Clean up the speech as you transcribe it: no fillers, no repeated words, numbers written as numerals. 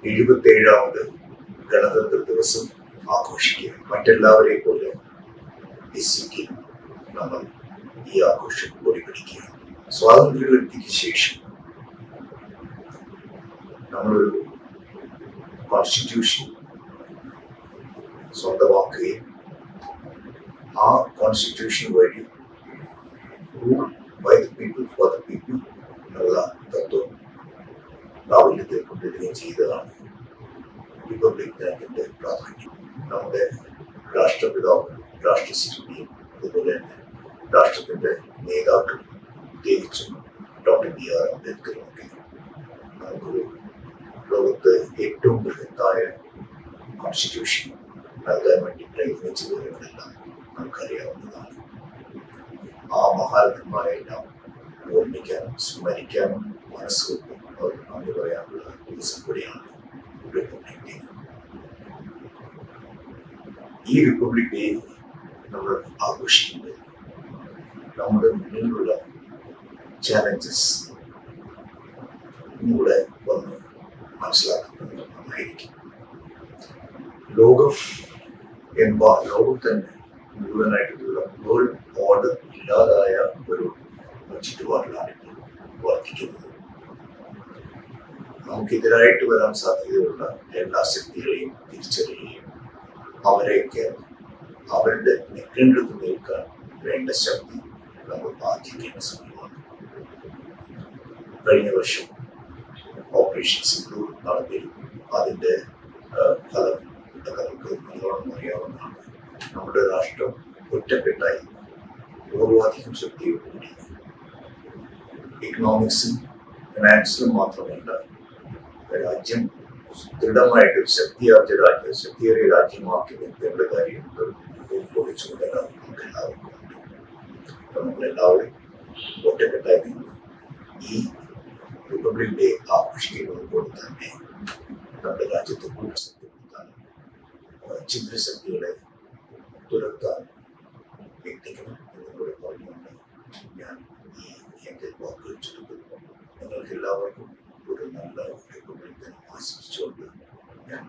77ാമത് ഗണതന്ത്ര ദിവസം ആഘോഷിക്കുക. മറ്റെല്ലാവരെയും പോലെ ഡിസിക്ക് നമ്മൾ ഈ ആഘോഷം പൊടിപിടിക്കുക. സ്വാതന്ത്ര്യലബ്ധിക്ക് ശേഷം നമ്മളൊരു കോൺസ്റ്റിറ്റ്യൂഷൻ സ്വന്തമാക്കുകയും ആ കോൺസ്റ്റിറ്റ്യൂഷൻ വഴി rule by the people for the people എന്നുള്ള തത്വം പ്രാബല്യത്തിൽ കൊണ്ടുവരികയും ചെയ്തതാണ് റിപ്പബ്ലിക് ദിനത്തിന്റെ പ്രാധാന്യം. നമ്മുടെ രാഷ്ട്രപിതാവും രാഷ്ട്രശില്പിയും അതുപോലെ തന്നെ രാഷ്ട്രത്തിന്റെ നേതാക്കളും പ്രത്യേകിച്ചും ഡോക്ടർ BR അംബേദ്കറും ഒക്കെ നമുക്കൊരു ലോകത്ത് ഏറ്റവും ബൃഹത്തായ കോൺസ്റ്റിറ്റ്യൂഷൻ നൽകാൻ വേണ്ടി പ്രയത്നിച്ചവരുമെല്ലാം നമുക്കറിയാവുന്നതാണ്. ആ മഹാരഥന്മാരെല്ലാം ഓർമ്മിക്കാനും സ്മരിക്കാനും മനസ്സുകൊണ്ട് അവർക്ക് നന്ദി പറയാനുള്ള ദിവസം കൂടിയാണ് റിപ്പബ്ലിക് ഡേ. ഈ റിപ്പബ്ലിക് ഡേ നമ്മൾ ആഘോഷിക്കുമ്പോൾ നമ്മുടെ മുന്നിലുള്ള ചാലഞ്ചസ് കൂടെ വന്ന് മനസ്സിലാക്കുന്നത് നന്നായിരിക്കും. ലോകം തന്നെ മുഴുവനായിട്ടുള്ള വേൾഡ് ഓർഡർ ഇല്ലാതായ ഒരു ചുറ്റുപാടിലാണ് ഇപ്പോൾ വർദ്ധിക്കുന്നത്. നമുക്കെതിരായിട്ട് വരാൻ സാധ്യതയുള്ള എല്ലാ ശക്തികളെയും തിരിച്ചറിയുകയും അവരെയൊക്കെ അവരുടെ നിൽക്കേണ്ടത് നിൽക്കാൻ വേണ്ട ശക്തി നമ്മൾ ആർജിക്കേണ്ട സമയമാണ്. കഴിഞ്ഞ വർഷം ഓപ്പറേഷൻ സിന്ദൂർ നടന്നിരുന്നു. അതിൻ്റെ ഫലം ഒക്കെ നമുക്ക് നല്ലോണം അറിയാവുന്നതാണ്. നമ്മുടെ രാഷ്ട്രം ഒറ്റക്കെട്ടായി പൂർവാധികം ശക്തിയോടുകൂടി ഇക്കണോമിക്സും ഫിനാൻസിലും മാത്രമല്ല രാജ്യം ദൃഢമായിട്ട് ശക്തിയേറിയ രാജ്യമാക്കി നിർത്തേണ്ട കാര്യം ചുമതല നമുക്ക് എല്ലാവർക്കും ഉണ്ട്. അപ്പൊ നമ്മളെല്ലാവരും ഒറ്റക്കെട്ടായി നിന്ന് ഈ റിപ്പബ്ലിക് ഡേ ആഘോഷിക്കുന്നത് പോലെ തന്നെ നമ്മുടെ രാജ്യത്തെ കൂടുതൽ ശക്തിപ്പെടുത്താനും ചിത്രശക്തികളെ തുരത്താൻ യത്നിക്കണം എന്നുകൂടെ പറഞ്ഞുകൊണ്ട് ഞാൻ ഈ എൻ്റെ വാക്കുകൾ ചുരുക്കുന്നു. നിങ്ങൾക്ക് എല്ലാവർക്കും ഒരു നല്ല റിപ്പബ്ലിക് ദിനം ആശംസിച്ചുകൊണ്ട് ഞാൻ